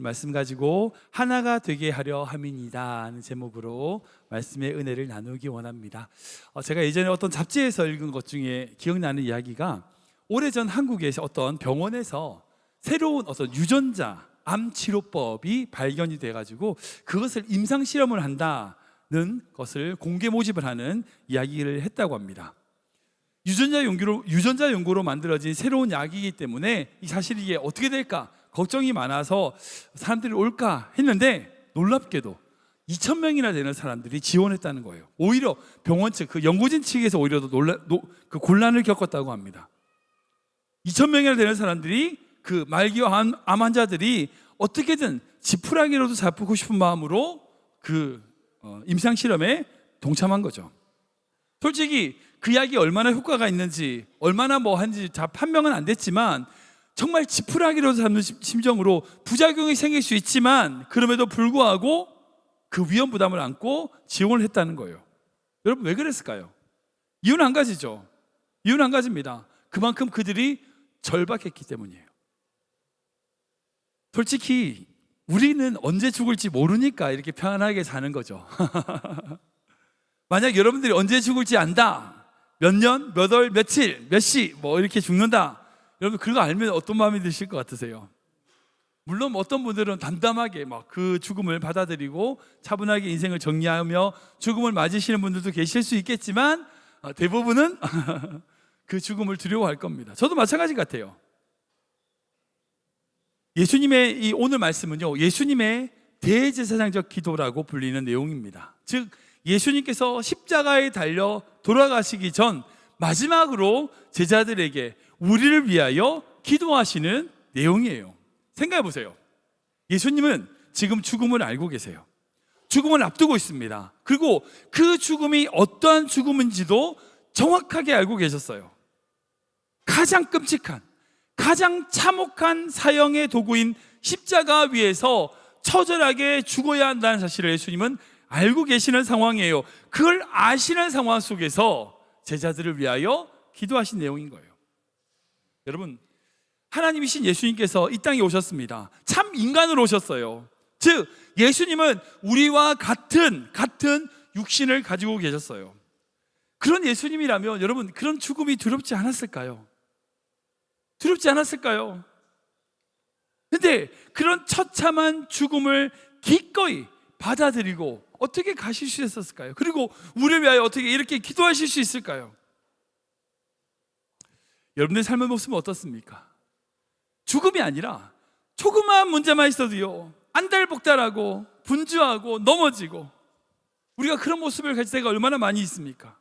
말씀 가지고 하나가 되게 하려 함이니이다 하는 제목으로 말씀의 은혜를 나누기 원합니다. 제가 예전에 어떤 잡지에서 읽은 것 중에 기억나는 이야기가, 오래전 한국에서 어떤 병원에서 새로운 어떤 유전자 암 치료법이 발견이 돼가지고 그것을 임상 실험을 한다는 것을 공개 모집을 하는 이야기를 했다고 합니다. 유전자 연구로 만들어진 새로운 약이기 때문에 사실 이게 어떻게 될까 걱정이 많아서 사람들이 올까 했는데, 놀랍게도 2,000명이나 되는 사람들이 지원했다는 거예요. 오히려 병원 측, 그 연구진 측에서 오히려 더 그 곤란을 겪었다고 합니다. 2,000명이나 되는 사람들이, 그 말기와 암 환자들이 어떻게든 지푸라기로도 잡고 싶은 마음으로 그 임상 실험에 동참한 거죠. 솔직히 그 약이 얼마나 효과가 있는지, 얼마나 뭐 한지 다 판명은 안 됐지만, 정말 지푸라기로도 잡는 심정으로 부작용이 생길 수 있지만 그럼에도 불구하고 그 위험 부담을 안고 지원을 했다는 거예요. 여러분, 왜 그랬을까요? 이유는 한 가지죠. 이유는 한 가지입니다. 그만큼 그들이 절박했기 때문이에요. 솔직히 우리는 언제 죽을지 모르니까 이렇게 편안하게 사는 거죠. 만약 여러분들이 언제 죽을지 안다, 몇 년, 몇 월, 며칠, 몇 시 뭐 이렇게 죽는다, 여러분 그거 알면 어떤 마음이 드실 것 같으세요? 물론 어떤 분들은 담담하게 막 그 죽음을 받아들이고 차분하게 인생을 정리하며 죽음을 맞으시는 분들도 계실 수 있겠지만, 대부분은 그 죽음을 두려워할 겁니다. 저도 마찬가지 같아요. 예수님의 이 오늘 말씀은요, 예수님의 대제사장적 기도라고 불리는 내용입니다. 즉 예수님께서 십자가에 달려 돌아가시기 전 마지막으로 제자들에게 우리를 위하여 기도하시는 내용이에요. 생각해 보세요. 예수님은 지금 죽음을 알고 계세요. 죽음을 앞두고 있습니다. 그리고 그 죽음이 어떠한 죽음인지도 정확하게 알고 계셨어요. 가장 끔찍한, 가장 참혹한 사형의 도구인 십자가 위에서 처절하게 죽어야 한다는 사실을 예수님은 알고 계시는 상황이에요. 그걸 아시는 상황 속에서 제자들을 위하여 기도하신 내용인 거예요. 여러분, 하나님이신 예수님께서 이 땅에 오셨습니다. 참 인간으로 오셨어요. 즉 예수님은 우리와 같은 육신을 가지고 계셨어요. 그런 예수님이라면 여러분, 그런 죽음이 두렵지 않았을까요? 두렵지 않았을까요? 근데 그런 처참한 죽음을 기꺼이 받아들이고 어떻게 가실 수 있었을까요? 그리고 우리를 위하여 어떻게 이렇게 기도하실 수 있을까요? 여러분의 삶의 모습은 어떻습니까? 죽음이 아니라 조그마한 문제만 있어도요, 안달복달하고 분주하고 넘어지고, 우리가 그런 모습을 가질 때가 얼마나 많이 있습니까?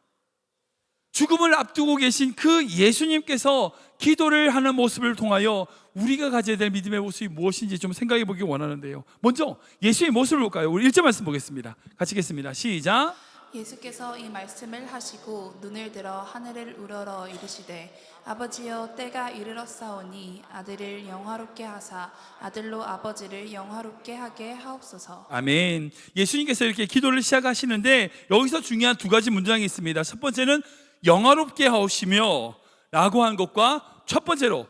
죽음을 앞두고 계신 그 예수님께서 기도를 하는 모습을 통하여 우리가 가져야 될 믿음의 모습이 무엇인지 좀 생각해 보기 원하는데요, 먼저 예수의 모습을 볼까요? 우리 1절 말씀 보겠습니다. 같이 읽겠습니다. 시작. 예수께서 이 말씀을 하시고 눈을 들어 하늘을 우러러 이르시되, 아버지여 때가 이르렀사오니 아들을 영화롭게 하사 아들로 아버지를 영화롭게 하게 하옵소서. 아멘. 예수님께서 이렇게 기도를 시작하시는데 여기서 중요한 두 가지 문장이 있습니다. 첫 번째는 영화롭게 하옵시며 라고 한 것과, 첫 번째로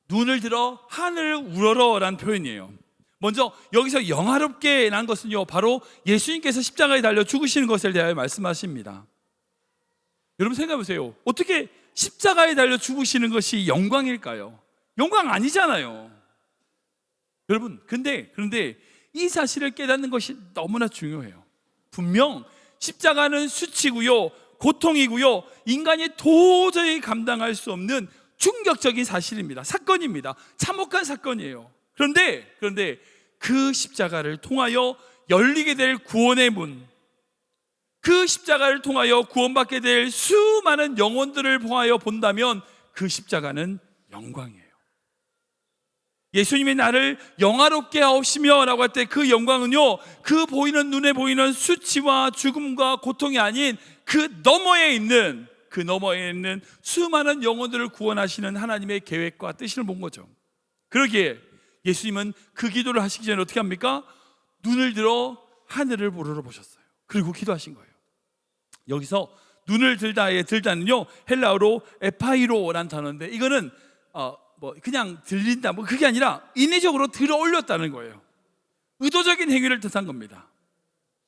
눈을 들어 하늘을 우러러 라는 표현이에요. 먼저 여기서 영화롭게 라는 것은요, 바로 예수님께서 십자가에 달려 죽으시는 것에 대하여 말씀하십니다. 여러분 생각해 보세요. 어떻게 십자가에 달려 죽으시는 것이 영광일까요? 영광 아니잖아요. 여러분, 그런데 이 사실을 깨닫는 것이 너무나 중요해요. 분명 십자가는 수치고요, 고통이고요, 인간이 도저히 감당할 수 없는 충격적인 사실입니다. 사건입니다. 참혹한 사건이에요. 그런데 그 십자가를 통하여 열리게 될 구원의 문, 그 십자가를 통하여 구원받게 될 수많은 영혼들을 보하여 본다면 그 십자가는 영광이에요. 예수님이 나를 영화롭게 하옵시며 라고 할 때 그 영광은요, 그 보이는, 눈에 보이는 수치와 죽음과 고통이 아닌 그 너머에 있는 수많은 영혼들을 구원하시는 하나님의 계획과 뜻을 본 거죠. 그러기에 예수님은 그 기도를 하시기 전에 어떻게 합니까? 눈을 들어 하늘을 우러러 보셨어요. 그리고 기도하신 거예요. 여기서 눈을 들다는요, 헬라어로 에파이로라는 단어인데, 이거는 그냥 들린다, 그게 아니라 인위적으로 들어 올렸다는 거예요. 의도적인 행위를 뜻한 겁니다.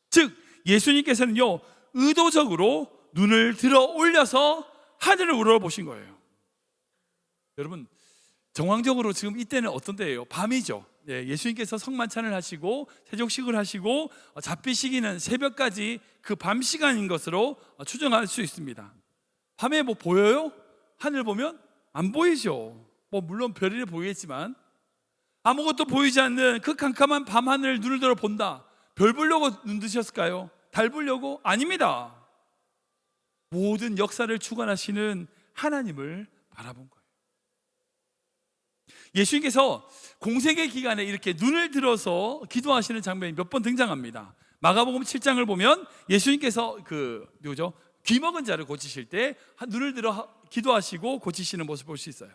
즉 예수님께서는요, 의도적으로 눈을 들어 올려서 하늘을 우러러보신 거예요. 여러분, 정황적으로 지금 이때는 어떤 때예요? 밤이죠. 예수님께서 성만찬을 하시고 세족식을 하시고 잡비 시기는 새벽까지 그 밤 시간인 것으로 추정할 수 있습니다. 밤에 뭐 보여요? 하늘 보면 안 보이죠. 뭐 물론 별이 보이겠지만 아무것도 보이지 않는 그 캄캄한 밤하늘 눈을 들어 본다. 별 보려고 눈 드셨을까요? 달 보려고? 아닙니다. 모든 역사를 주관하시는 하나님을 바라본 거예요. 예수님께서 공생의 기간에 이렇게 눈을 들어서 기도하시는 장면이 몇 번 등장합니다. 마가복음 7장을 보면 예수님께서 귀 먹은 자를 고치실 때 눈을 들어 기도하시고 고치시는 모습을 볼 수 있어요.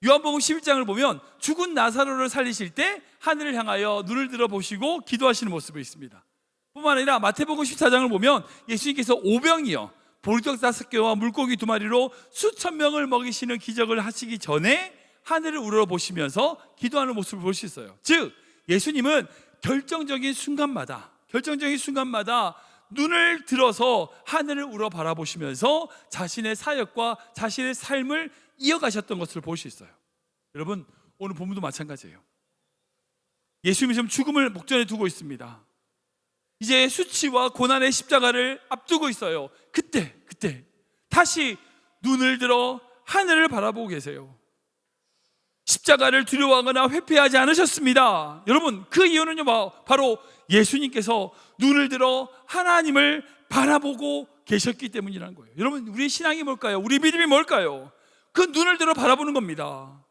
요한복음 11장을 보면 죽은 나사로를 살리실 때 하늘을 향하여 눈을 들어 보시고 기도하시는 모습이 있습니다. 뿐만 아니라 마태복음 14장을 보면 예수님께서 오병이어 보리떡 5개와 물고기 2마리로 수천 명을 먹이시는 기적을 하시기 전에 하늘을 우러러보시면서 기도하는 모습을 볼 수 있어요. 즉 예수님은 결정적인 순간마다 눈을 들어서 하늘을 우러 바라보시면서 자신의 사역과 자신의 삶을 이어가셨던 것을 볼 수 있어요. 여러분, 오늘 본문도 마찬가지예요. 예수님이 지금 죽음을 목전에 두고 있습니다. 이제 수치와 고난의 십자가를 앞두고 있어요. 그때 다시 눈을 들어 하늘을 바라보고 계세요. 십자가를 두려워하거나 회피하지 않으셨습니다. 여러분, 그 이유는요, 바로 예수님께서 눈을 들어 하나님을 바라보고 계셨기 때문이라는 거예요. 여러분, 우리의 신앙이 뭘까요? 우리 믿음이 뭘까요? 그 눈을 들어 바라보는 겁니다.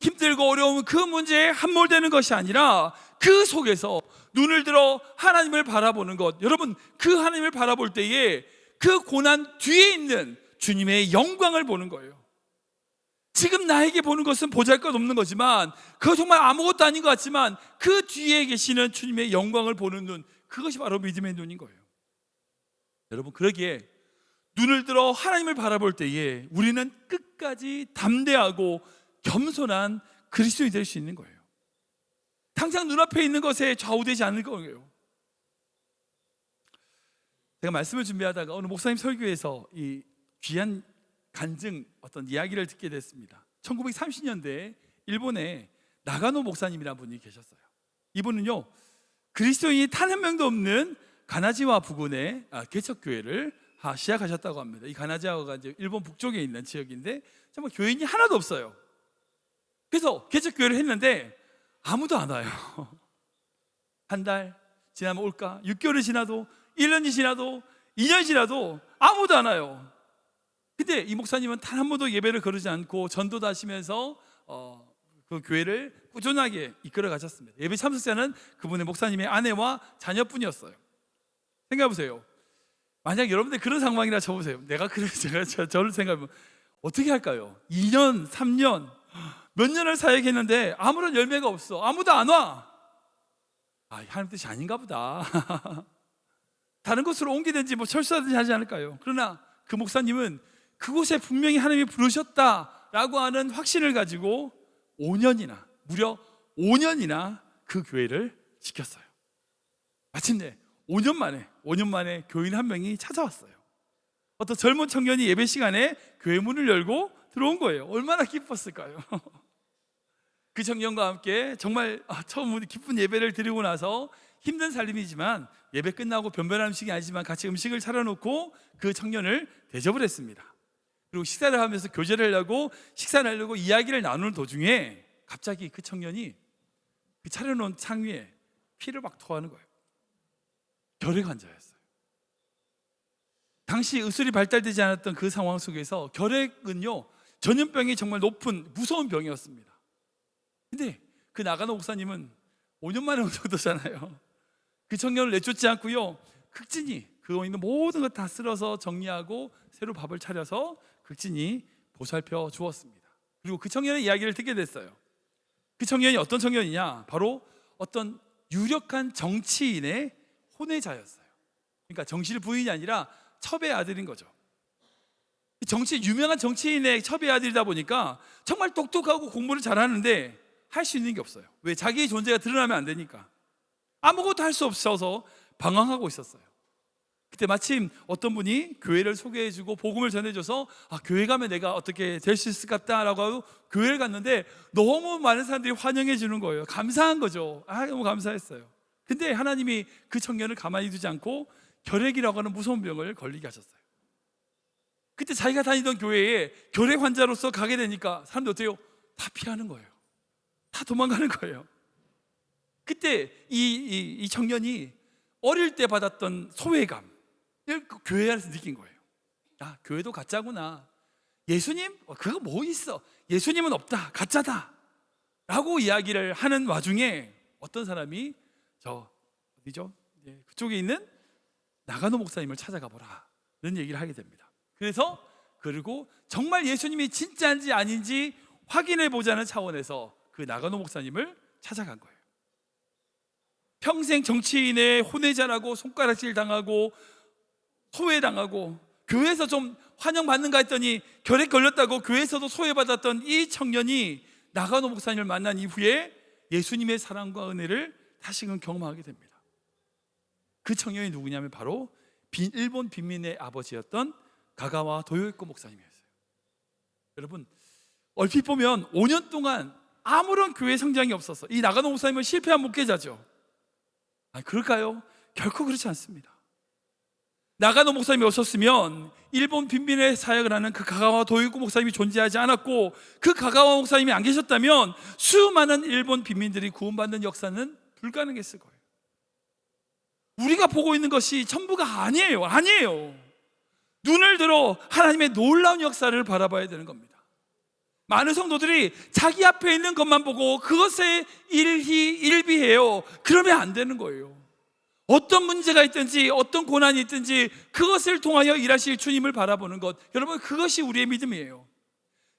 힘들고 어려운 그 문제에 함몰되는 것이 아니라 그 속에서 눈을 들어 하나님을 바라보는 것. 여러분, 그 하나님을 바라볼 때에 그 고난 뒤에 있는 주님의 영광을 보는 거예요. 지금 나에게 보는 것은 보잘것없는 거지만, 그거 정말 아무것도 아닌 것 같지만 그 뒤에 계시는 주님의 영광을 보는 눈, 그것이 바로 믿음의 눈인 거예요. 여러분, 그러기에 눈을 들어 하나님을 바라볼 때에 우리는 끝까지 담대하고 겸손한 그리스도인이 될 수 있는 거예요. 당장 눈앞에 있는 것에 좌우되지 않을 거예요. 제가 말씀을 준비하다가 오늘 목사님 설교에서 이 귀한 간증 어떤 이야기를 듣게 됐습니다. 1930년대에 일본에 나가노 목사님이라는 분이 계셨어요. 이분은요, 그리스도인이 단 한 명도 없는 가나지와 부근의 개척교회를 시작하셨다고 합니다. 이 가나지와가 이제 일본 북쪽에 있는 지역인데 정말 교인이 하나도 없어요. 그래서 개척교회를 했는데 아무도 안 와요. 한 달 지나면 올까? 6개월이 지나도 1년이 지나도 2년이 지나도 아무도 안 와요. 근데 이 목사님은 단 한 번도 예배를 거르지 않고 전도도 하시면서 그 교회를 꾸준하게 이끌어 가셨습니다. 예배 참석자는 그분의 목사님의 아내와 자녀뿐이었어요. 생각해 보세요. 만약 여러분들 그런 상황이라 쳐보세요. 제가 저를 생각하면 어떻게 할까요? 2년, 3년, 몇 년을 사역했는데 아무런 열매가 없어. 아무도 안 와. 하나님 뜻이 아닌가 보다. 다른 곳으로 옮기든지 철수하든지 하지 않을까요? 그러나 그 목사님은 그곳에 분명히 하나님이 부르셨다라고 하는 확신을 가지고 5년이나, 무려 5년이나 그 교회를 지켰어요. 마침내 5년 만에 교인 한 명이 찾아왔어요. 어떤 젊은 청년이 예배 시간에 교회 문을 열고 들어온 거예요. 얼마나 기뻤을까요? 그 청년과 함께 정말 처음 기쁜 예배를 드리고 나서 힘든 삶이지만 예배 끝나고 변변한 음식이 아니지만 같이 음식을 차려놓고 그 청년을 대접을 했습니다. 그리고 식사를 하면서 교제를 하려고 식사를 하려고 이야기를 나누는 도중에 갑자기 그 청년이 그 차려놓은 창 위에 피를 막 토하는 거예요. 결핵 환자였어요. 당시 의술이 발달되지 않았던 그 상황 속에서 결핵은요, 전염병이 정말 높은 무서운 병이었습니다. 근데 그 나가노 목사님은 5년 만에 온 정도잖아요. 그 청년을 내쫓지 않고요, 극진히 그거 있는 모든 것 다 쓸어서 정리하고 새로 밥을 차려서 극진히 보살펴 주었습니다. 그리고 그 청년의 이야기를 듣게 됐어요. 그 청년이 어떤 청년이냐? 바로 어떤 유력한 정치인의 혼외자였어요. 그러니까 정실 부인이 아니라 첩의 아들인 거죠. 유명한 정치인의 첩의 아들이다 보니까 정말 똑똑하고 공부를 잘하는데 할 수 있는 게 없어요. 왜? 자기의 존재가 드러나면 안 되니까. 아무것도 할 수 없어서 방황하고 있었어요. 그때 마침 어떤 분이 교회를 소개해주고 복음을 전해줘서 교회 가면 내가 어떻게 될 수 있을 것 같다라고 하고 교회를 갔는데 너무 많은 사람들이 환영해 주는 거예요. 감사한 거죠. 너무 감사했어요. 근데 하나님이 그 청년을 가만히 두지 않고 결핵이라고 하는 무서운 병을 걸리게 하셨어요. 그때 자기가 다니던 교회에 결핵 환자로서 가게 되니까 사람들 어때요? 다 피하는 거예요. 다 도망가는 거예요. 그때 이 청년이 어릴 때 받았던 소외감, 그 교회 안에서 느낀 거예요. 교회도 가짜구나. 예수님? 그거 뭐 있어? 예수님은 없다. 가짜다. 라고 이야기를 하는 와중에 어떤 사람이 어디죠? 그쪽에 있는 나가노 목사님을 찾아가 보라. 이런 얘기를 하게 됩니다. 그리고 정말 예수님이 진짜인지 아닌지 확인해 보자는 차원에서 그 나가노 목사님을 찾아간 거예요. 평생 정치인의 혼외자라고 손가락질 당하고 소외당하고 교회에서 좀 환영받는가 했더니 결핵 걸렸다고 교회에서도 소외받았던 이 청년이 나가노 목사님을 만난 이후에 예수님의 사랑과 은혜를 다시금 경험하게 됩니다. 그 청년이 누구냐면 바로 일본 빈민의 아버지였던 가가와 도요이코 목사님이었어요. 여러분, 얼핏 보면 5년 동안 아무런 교회 성장이 없어서 이 나가노 목사님은 실패한 목회자죠. 그럴까요? 결코 그렇지 않습니다. 나가노 목사님이 없었으면 일본 빈민의 사역을 하는 그 가가와 도요이코 목사님이 존재하지 않았고, 그 가가와 목사님이 안 계셨다면 수많은 일본 빈민들이 구원받는 역사는 불가능했을 거예요. 우리가 보고 있는 것이 전부가 아니에요. 눈을 들어 하나님의 놀라운 역사를 바라봐야 되는 겁니다. 많은 성도들이 자기 앞에 있는 것만 보고 그것에 일비해요. 그러면 안 되는 거예요. 어떤 문제가 있든지 어떤 고난이 있든지 그것을 통하여 일하실 주님을 바라보는 것, 여러분, 그것이 우리의 믿음이에요.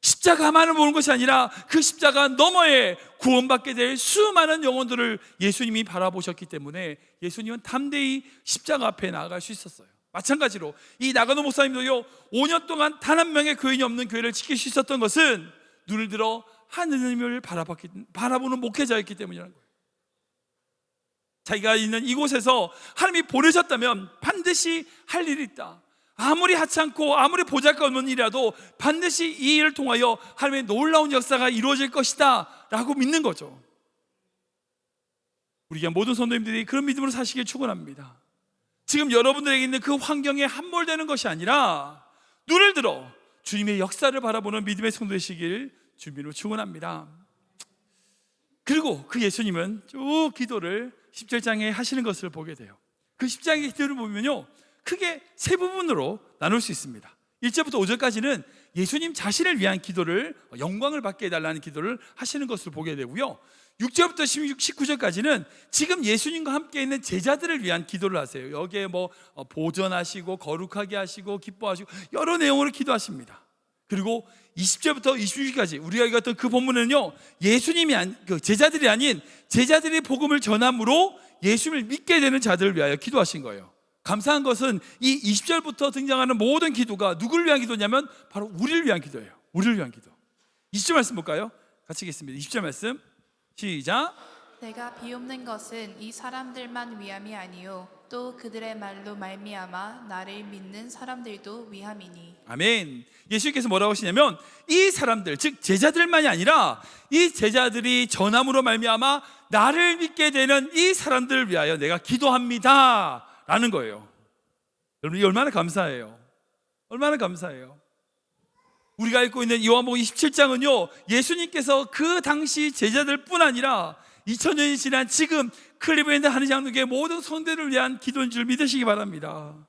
십자가만을 보는 것이 아니라 그 십자가 너머에 구원받게 될 수많은 영혼들을 예수님이 바라보셨기 때문에 예수님은 담대히 십자가 앞에 나아갈 수 있었어요. 마찬가지로 이 나가노 목사님도요, 5년 동안 단 한 명의 교인이 없는 교회를 지킬 수 있었던 것은 눈을 들어 하느님을 바라보는 목회자였기 때문이라는 거예요. 자기가 있는 이곳에서 하나님이 보내셨다면 반드시 할 일이 있다. 아무리 하찮고 아무리 보잘것없는 일이라도 반드시 이 일을 통하여 하나님의 놀라운 역사가 이루어질 것이다 라고 믿는 거죠. 우리가 모든 성도님들이 그런 믿음으로 사시길 축원합니다. 지금 여러분들에게 있는 그 환경에 함몰되는 것이 아니라 눈을 들어 주님의 역사를 바라보는 믿음의 성도 되시길 주님으로 축원합니다. 그리고 그 예수님은 쭉 기도를 17장에 하시는 것을 보게 돼요. 그 10장의 기도를 보면요, 크게 세 부분으로 나눌 수 있습니다. 1절부터 5절까지는 예수님 자신을 위한 기도를, 영광을 받게 해달라는 기도를 하시는 것을 보게 되고요, 6절부터 19절까지는 지금 예수님과 함께 있는 제자들을 위한 기도를 하세요. 여기에 보전하시고 거룩하게 하시고 기뻐하시고 여러 내용으로 기도하십니다. 그리고 20절부터 26절까지 우리가 읽었던 그 본문은요, 예수님이 제자들이 아닌 제자들이 복음을 전함으로 예수님을 믿게 되는 자들을 위하여 기도하신 거예요. 감사한 것은 이 20절부터 등장하는 모든 기도가 누구를 위한 기도냐면 바로 우리를 위한 기도예요. 우리를 위한 기도. 20절 말씀 볼까요? 같이 읽겠습니다. 20절 말씀 시작. 내가 비옵는 것은 이 사람들만 위함이 아니요 또 그들의 말로 말미암아 나를 믿는 사람들도 위함이니. 아멘. 예수님께서 뭐라고 하시냐면 이 사람들, 즉 제자들만이 아니라 이 제자들이 전함으로 말미암아 나를 믿게 되는 이 사람들을 위하여 내가 기도합니다 라는 거예요. 여러분, 이 얼마나 감사해요. 얼마나 감사해요. 우리가 읽고 있는 요한복음 27장은요, 예수님께서 그 당시 제자들뿐 아니라 2000년이 지난 지금 클리브랜드 한의장로교회 모든 성도들을 위한 기도인 줄 믿으시기 바랍니다.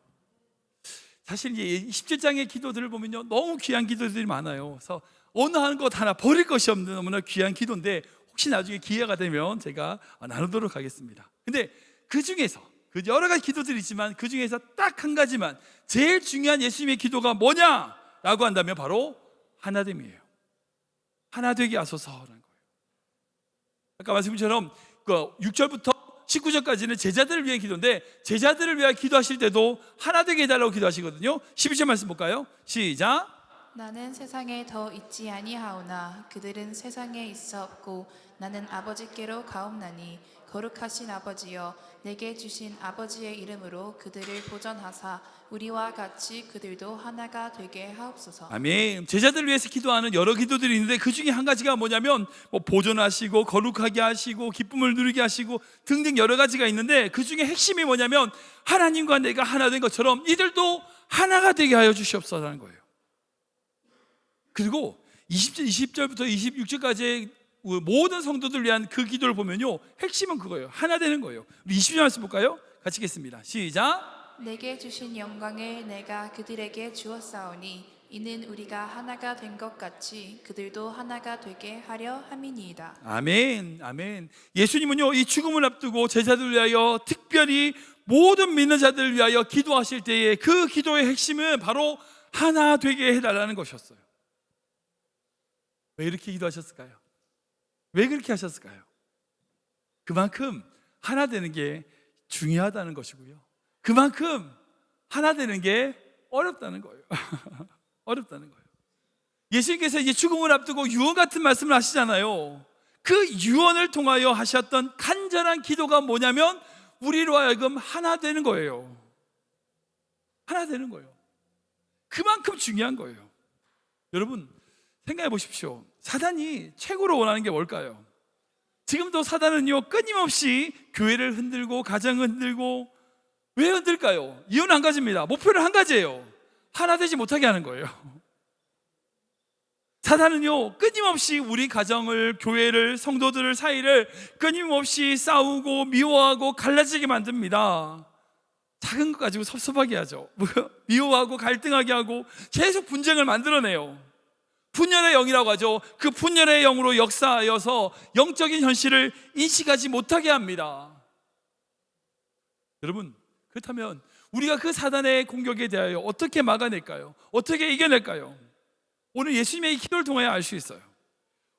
사실 이 17장의 기도들을 보면요, 너무 귀한 기도들이 많아요. 그래서 어느 한 것 하나 버릴 것이 없는 너무나 귀한 기도인데, 혹시 나중에 기회가 되면 제가 나누도록 하겠습니다. 근데 그 중에서 그 여러 가지 기도들이 있지만 그 중에서 딱 한 가지만, 제일 중요한 예수님의 기도가 뭐냐라고 한다면 바로 하나됨이에요. 하나 되게 하소서라는 거예요. 아까 말씀처럼 6절부터 19절까지는 제자들을 위한 기도인데, 제자들을 위해 기도하실 때도 하나 되게 해달라고 기도하시거든요. 12절 말씀 볼까요? 시작. 나는 세상에 더 있지 아니하오나 그들은 세상에 있어 없고 나는 아버지께로 가옵나니 거룩하신 아버지여 내게 주신 아버지의 이름으로 그들을 보전하사 우리와 같이 그들도 하나가 되게 하옵소서. 아멘. 제자들을 위해서 기도하는 여러 기도들이 있는데 그 중에 한 가지가 뭐냐면 보존하시고 거룩하게 하시고 기쁨을 누리게 하시고 등등 여러 가지가 있는데 그 중에 핵심이 뭐냐면 하나님과 내가 하나 된 것처럼 이들도 하나가 되게 하여 주시옵소서라는 거예요. 그리고 20절부터 26절까지의 모든 성도들 위한 그 기도를 보면요, 핵심은 그거예요. 하나 되는 거예요. 우리 20절 말씀 볼까요? 같이 읽겠습니다. 시작. 내게 주신 영광을 내가 그들에게 주었사오니 이는 우리가 하나가 된 것 같이 그들도 하나가 되게 하려 함이니이다. 아멘, 아멘. 예수님은요, 이 죽음을 앞두고 제자들을 위하여 특별히 모든 믿는 자들을 위하여 기도하실 때에 그 기도의 핵심은 바로 하나 되게 해달라는 것이었어요. 왜 이렇게 기도하셨을까요? 왜 그렇게 하셨을까요? 그만큼 하나 되는 게 중요하다는 것이고요, 그만큼 하나 되는 게 어렵다는 거예요. 어렵다는 거예요. 예수님께서 이제 죽음을 앞두고 유언 같은 말씀을 하시잖아요. 그 유언을 통하여 하셨던 간절한 기도가 뭐냐면 우리로 하여금 하나 되는 거예요. 하나 되는 거예요. 그만큼 중요한 거예요. 여러분 생각해 보십시오. 사단이 최고로 원하는 게 뭘까요? 지금도 사단은요, 끊임없이 교회를 흔들고 가정을 흔들고, 왜 흔들까요? 이유는 한 가지입니다. 목표는 한 가지예요. 하나 되지 못하게 하는 거예요. 사단은요, 끊임없이 우리 가정을, 교회를, 성도들을 사이를 끊임없이 싸우고 미워하고 갈라지게 만듭니다. 작은 것 가지고 섭섭하게 하죠. 미워하고 갈등하게 하고 계속 분쟁을 만들어내요. 분열의 영이라고 하죠. 그 분열의 영으로 역사하여서 영적인 현실을 인식하지 못하게 합니다. 여러분, 그렇다면 우리가 그 사단의 공격에 대하여 어떻게 막아낼까요? 어떻게 이겨낼까요? 오늘 예수님의 이 기도를 통해 알 수 있어요.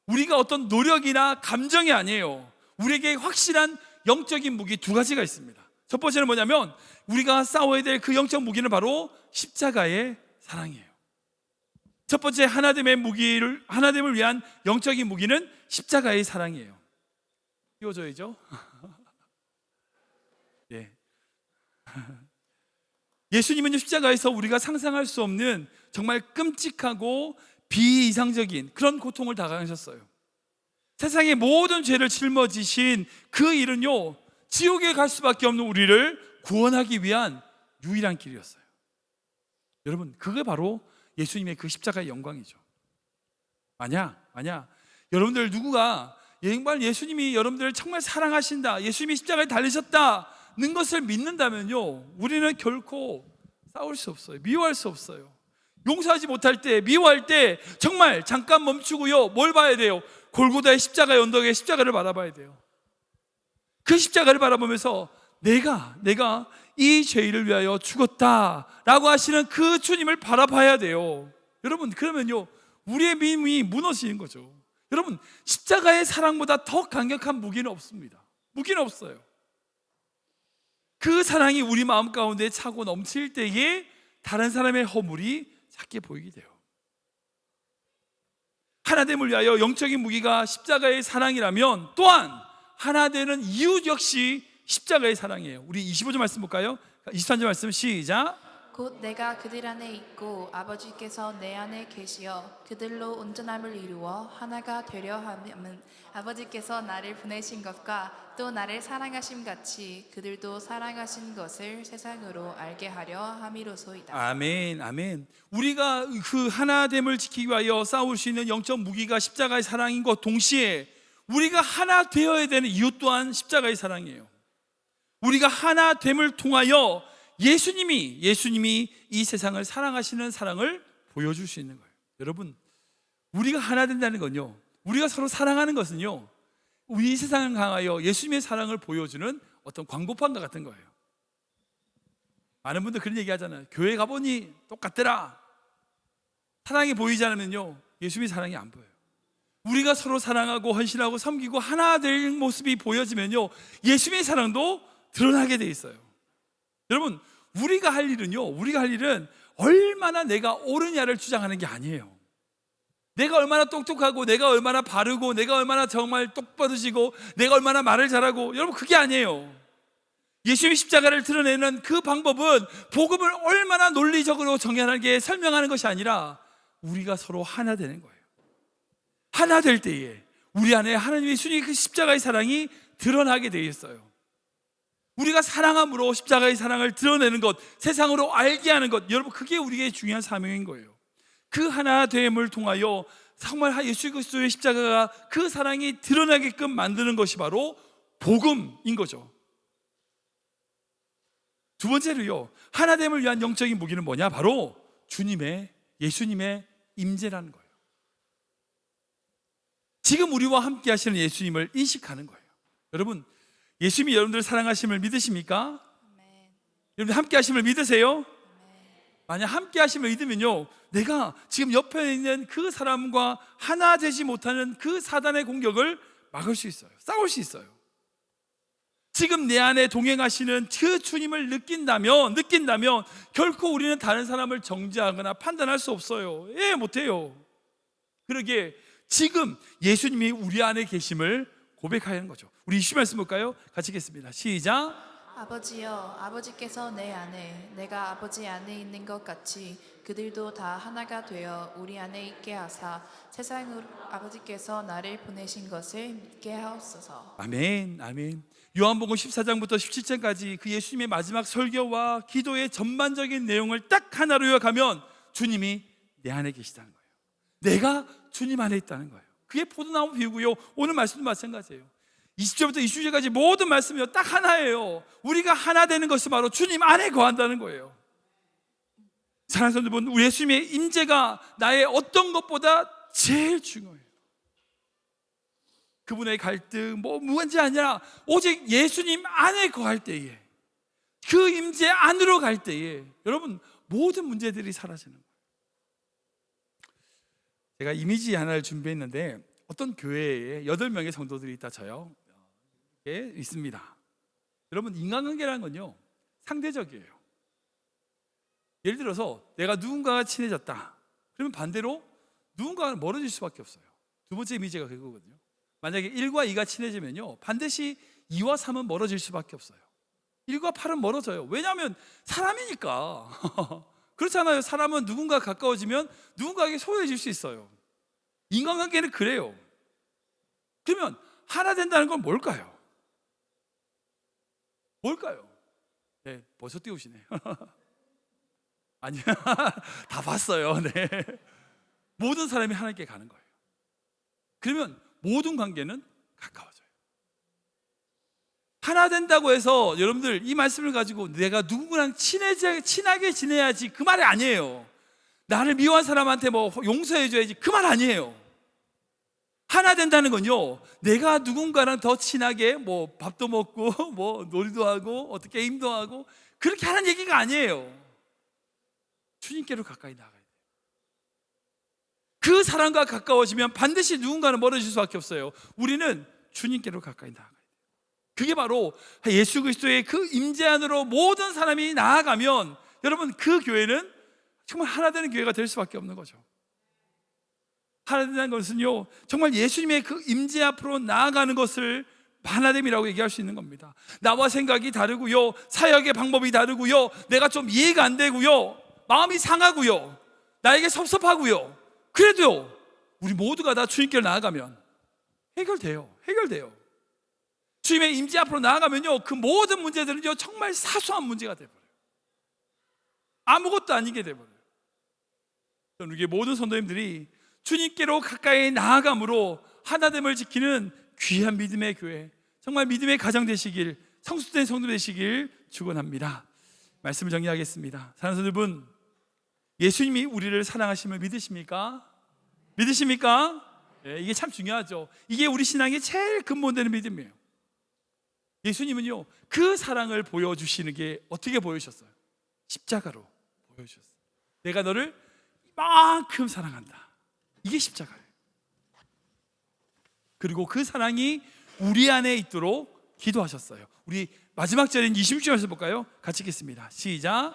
우리가 어떤 노력이나 감정이 아니에요. 우리에게 확실한 영적인 무기 두 가지가 있습니다. 첫 번째는 뭐냐면 우리가 싸워야 될 그 영적 무기는 바로 십자가의 사랑이에요. 첫 번째 하나됨을 위한 영적인 무기는 십자가의 사랑이에요. 띄워줘야죠. 예. 예수님은 십자가에서 우리가 상상할 수 없는 정말 끔찍하고 비이상적인 그런 고통을 당하셨어요. 세상의 모든 죄를 짊어지신 그 일은요, 지옥에 갈 수밖에 없는 우리를 구원하기 위한 유일한 길이었어요. 여러분, 그게 바로 예수님의 그 십자가의 영광이죠. 만약 여러분들 누구가 정말 예수님이 여러분들을 정말 사랑하신다, 예수님이 십자가에 달리셨다는 것을 믿는다면요, 우리는 결코 싸울 수 없어요. 미워할 수 없어요. 용서하지 못할 때, 미워할 때 정말 잠깐 멈추고요, 뭘 봐야 돼요? 골고다의 십자가의 언덕에 십자가를 바라봐야 돼요. 그 십자가를 바라보면서 내가 이 죄를 위하여 죽었다라고 하시는 그 주님을 바라봐야 돼요. 여러분, 그러면요, 우리의 믿음이 무너지는 거죠. 여러분, 십자가의 사랑보다 더 강력한 무기는 없습니다. 무기는 없어요. 그 사랑이 우리 마음 가운데 차고 넘칠 때에 다른 사람의 허물이 작게 보이게 돼요. 하나됨을 위하여 영적인 무기가 십자가의 사랑이라면 또한 하나 되는 이유 역시 십자가의 사랑이에요. 우리 25절 말씀 볼까요? 23절 말씀 시작. 곧 내가 그들 안에 있고 아버지께서 내 안에 계시어 그들로 온전함을 이루어 하나가 되려 함은 아버지께서 나를 보내신 것과 또 나를 사랑하심 같이 그들도 사랑하신 것을 세상으로 알게 하려 함이로소이다. 아멘, 아멘. 우리가 그 하나됨을 지키기 위하여 싸울 수 있는 영적 무기가 십자가의 사랑인 것 동시에 우리가 하나 되어야 되는 이유 또한 십자가의 사랑이에요. 우리가 하나됨을 통하여 예수님이 이 세상을 사랑하시는 사랑을 보여줄 수 있는 거예요. 여러분, 우리가 하나 된다는 건요, 우리가 서로 사랑하는 것은요, 우리 이 세상을 향하여 예수님의 사랑을 보여주는 어떤 광고판과 같은 거예요. 많은 분들 그런 얘기 하잖아요. 교회 가보니 똑같더라. 사랑이 보이지 않으면요, 예수님의 사랑이 안 보여요. 우리가 서로 사랑하고 헌신하고 섬기고 하나 될 모습이 보여지면요, 예수님의 사랑도 드러나게 돼 있어요. 여러분, 우리가 할 일은 얼마나 내가 옳으냐를 주장하는 게 아니에요. 내가 얼마나 똑똑하고 내가 얼마나 바르고 내가 얼마나 정말 똑바르시고 내가 얼마나 말을 잘하고, 여러분 그게 아니에요. 예수님의 십자가를 드러내는 그 방법은 복음을 얼마나 논리적으로 정연하게 설명하는 것이 아니라 우리가 서로 하나 되는 거예요. 하나 될 때에 우리 안에 하나님의 예수님의 그 십자가의 사랑이 드러나게 되어 있어요. 우리가 사랑함으로 십자가의 사랑을 드러내는 것, 세상으로 알게 하는 것, 여러분 그게 우리에게 중요한 사명인 거예요. 그 하나 됨을 통하여 정말 예수 그리스도의 십자가가 그 사랑이 드러나게끔 만드는 것이 바로 복음인 거죠. 두 번째로요, 하나됨을 위한 영적인 무기는 뭐냐? 바로 예수님의 임재라는 거예요. 지금 우리와 함께 하시는 예수님을 인식하는 거예요. 여러분, 예수님이 여러분들 사랑하심을 믿으십니까? 여러분 함께 하심을 믿으세요? 만약 함께 하심을 믿으면요, 내가 지금 옆에 있는 그 사람과 하나 되지 못하는 그 사단의 공격을 막을 수 있어요. 싸울 수 있어요. 지금 내 안에 동행하시는 그 주님을 느낀다면 결코 우리는 다른 사람을 정죄하거나 판단할 수 없어요. 못해요. 그러기에 지금 예수님이 우리 안에 계심을 고백하는 거죠. 우리 20 말씀 볼까요? 같이 읽겠습니다. 시작. 아버지여, 아버지께서 내 안에, 내가 아버지 안에 있는 것 같이 그들도 다 하나가 되어 우리 안에 있게 하사 세상으로 아버지께서 나를 보내신 것을 믿게 하옵소서. 아멘, 아멘. 요한복음 14장부터 17장까지 그 예수님의 마지막 설교와 기도의 전반적인 내용을 딱 하나로 요약하면 주님이 내 안에 계시다는 거예요. 내가 주님 안에 있다는 거예요. 그게 포도나무 비유고요, 오늘 말씀도 마찬가지예요. 20절부터 22절까지 모든 말씀이 딱 하나예요. 우리가 하나 되는 것이 바로 주님 안에 거한다는 거예요. 사랑하는 여러분, 우리 예수님의 임재가 나의 어떤 것보다 제일 중요해요. 그분의 갈등 무언지 아니라 오직 예수님 안에 거할 때에, 그 임재 안으로 갈 때에 여러분 모든 문제들이 사라지는 거예요. 제가 이미지 하나를 준비했는데 어떤 교회에 8명의 성도들이 있다 쳐요. 이렇게 있습니다. 여러분, 인간관계라는 건요 상대적이에요. 예를 들어서 내가 누군가가 친해졌다, 그러면 반대로 누군가가 멀어질 수밖에 없어요. 두 번째 이미지가 그거거든요. 만약에 1과 2가 친해지면요 반드시 2와 3은 멀어질 수밖에 없어요. 1과 8은 멀어져요. 왜냐하면 사람이니까. 그렇잖아요. 사람은 누군가 가까워지면 누군가에게 소외해질 수 있어요. 인간관계는 그래요. 그러면 하나 된다는 건 뭘까요? 네, 벌써 띄우시네. 아니요, 다 봤어요. 네. 모든 사람이 하나님께 가는 거예요. 그러면 모든 관계는 가까워져요. 하나 된다고 해서 여러분들 이 말씀을 가지고 내가 누구랑 친하게 지내야지 그 말이 아니에요. 나를 미워한 사람한테 용서해줘야지 그 말 아니에요. 하나 된다는 건요, 내가 누군가랑 더 친하게 밥도 먹고 놀이도 하고 어떻게 게임도 하고 그렇게 하는 얘기가 아니에요. 주님께로 가까이 나가야 돼요. 그 사람과 가까워지면 반드시 누군가는 멀어질 수밖에 없어요. 우리는 주님께로 가까이 나가야 돼요. 그게 바로 예수 그리스도의 그 임재 안으로 모든 사람이 나아가면 여러분 그 교회는 정말 하나 되는 교회가 될 수밖에 없는 거죠. 하나 된다는 것은요 정말 예수님의 그 임재 앞으로 나아가는 것을 하나됨이라고 얘기할 수 있는 겁니다. 나와 생각이 다르고요, 사역의 방법이 다르고요, 내가 좀 이해가 안 되고요, 마음이 상하고요, 나에게 섭섭하고요, 그래도 우리 모두가 다 주님께로 나아가면 해결돼요. 주님의 임재 앞으로 나아가면요 그 모든 문제들은요 정말 사소한 문제가 돼버려요. 아무것도 아니게 돼버려요. 우리 모든 성도님들이 주님께로 가까이 나아감으로 하나됨을 지키는 귀한 믿음의 교회, 정말 믿음의 가정 되시길, 성숙된 성도 되시길 축원합니다. 말씀을 정리하겠습니다. 사랑하는 여러분, 예수님이 우리를 사랑하심을 믿으십니까? 네, 이게 참 중요하죠. 이게 우리 신앙의 제일 근본되는 믿음이에요. 예수님은요 그 사랑을 보여주시는 게 어떻게 보여주셨어요? 십자가로 보여주셨어요. 내가 너를 이만큼 사랑한다, 이게 십자가예요. 그리고 그 사랑이 우리 안에 있도록 기도하셨어요. 우리 마지막 절인 26절 말씀 볼까요? 같이 읽겠습니다. 시작.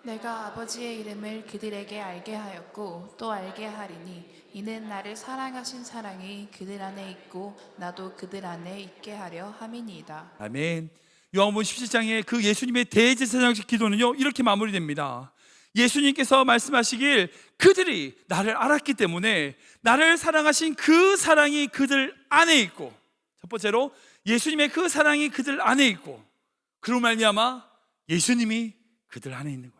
내가 아버지의 이름을 그들에게 알게 하였고 또 알게 하리니 이는 나를 사랑하신 사랑이 그들 안에 있고 나도 그들 안에 있게 하려 함이니이다. 아멘. 요한복음 17장의 그 예수님의 대제사장식 기도는요, 이렇게 마무리됩니다. 예수님께서 말씀하시길 그들이 나를 알았기 때문에 나를 사랑하신 그 사랑이 그들 안에 있고, 첫 번째로 예수님의 그 사랑이 그들 안에 있고, 그로 말미암아 예수님이 그들 안에 있는 거예요.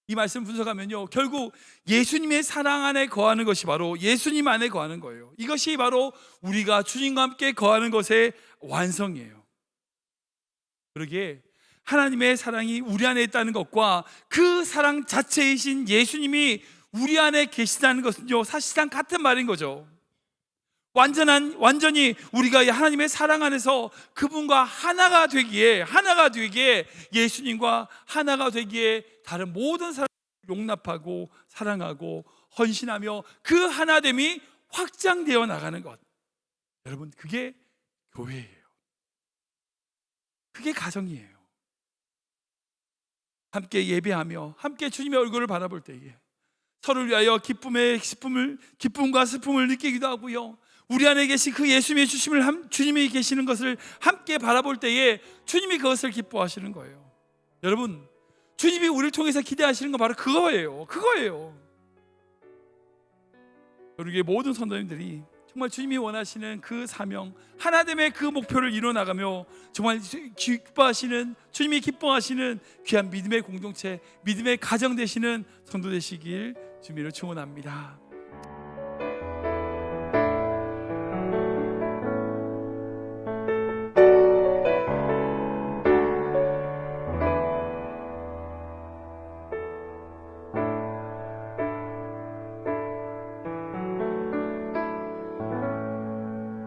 이 말씀 분석하면요, 결국 예수님의 사랑 안에 거하는 것이 바로 예수님 안에 거하는 거예요. 이것이 바로 우리가 주님과 함께 거하는 것의 완성이에요. 그러기에 하나님의 사랑이 우리 안에 있다는 것과 그 사랑 자체이신 예수님이 우리 안에 계시다는 것은요, 사실상 같은 말인 거죠. 완전히 우리가 하나님의 사랑 안에서 그분과 하나가 되기에 예수님과 하나가 되기에 다른 모든 사람을 용납하고 사랑하고 헌신하며 그 하나됨이 확장되어 나가는 것, 여러분, 그게 교회예요. 그게 가정이에요. 함께 예배하며 함께 주님의 얼굴을 바라볼 때에 서로를 위하여 기쁨과 슬픔을 느끼기도 하고요, 우리 안에 계신 그 예수님의 주님이 계시는 것을 함께 바라볼 때에 주님이 그것을 기뻐하시는 거예요. 여러분, 주님이 우리를 통해서 기대하시는 건 바로 그거예요. 우리 모든 성도님들이 정말 주님이 원하시는 그 사명, 하나됨의 그 목표를 이루어 나가며 정말 기뻐하시는, 주님이 기뻐하시는 귀한 믿음의 공동체, 믿음의 가정 되시는 성도 되시길 주님으로 축원합니다.